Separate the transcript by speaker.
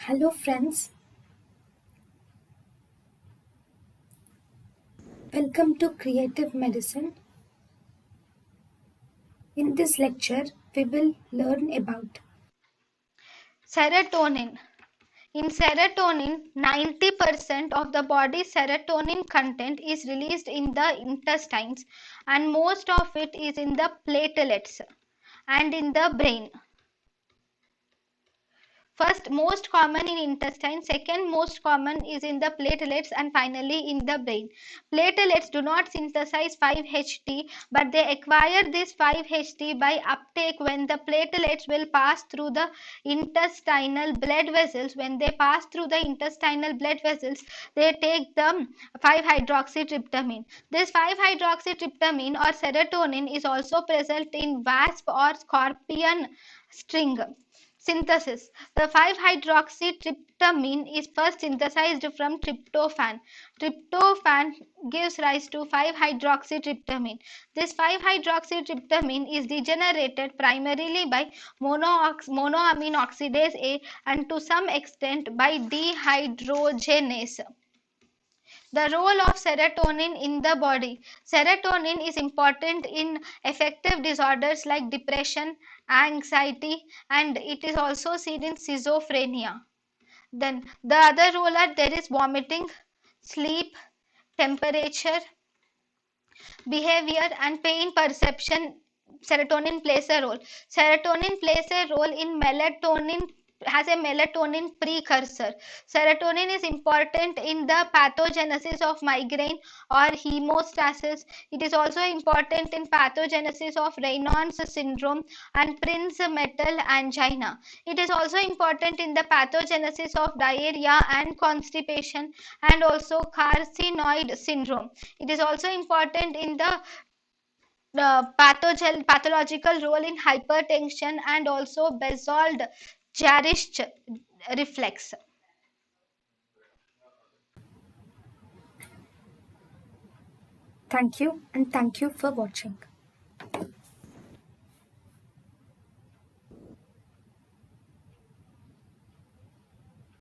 Speaker 1: Hello, friends. Welcome to Creative Medicine. In this lecture, we will learn about
Speaker 2: Serotonin. In serotonin, 90% of the body's serotonin content is released in the intestines, and most of it is in the platelets and in the brain. First, most common in intestine, second most common is in the platelets, and finally in the brain. Platelets do not synthesize 5-HT, but they acquire this 5-HT by uptake when the platelets will pass through the intestinal blood vessels. When they pass through the intestinal blood vessels, they take the 5-hydroxytryptamine. This 5-hydroxytryptamine or serotonin is also present in wasp or scorpion string synthesis. The 5-hydroxytryptamine is first synthesized from tryptophan. Tryptophan gives rise to 5-hydroxytryptamine. This 5-hydroxytryptamine is degenerated primarily by monoamine oxidase A and to some extent by dehydrogenase. The role of serotonin in the body. Serotonin is important in affective disorders like depression, anxiety, and it is also seen in schizophrenia. Then the other role are there is vomiting, sleep, temperature, behavior, and pain perception. Serotonin plays a role. Serotonin plays a role in melatonin, has a melatonin precursor. Serotonin is important in the pathogenesis of migraine or hemostasis. It is also important in pathogenesis of Raynaud's syndrome and Prinzmetal angina. It is also important in the pathogenesis of diarrhea and constipation and also carcinoid syndrome. It is also important in the pathological role in hypertension and also basalt Jarisch reflex.
Speaker 1: thank you and thank you for watching.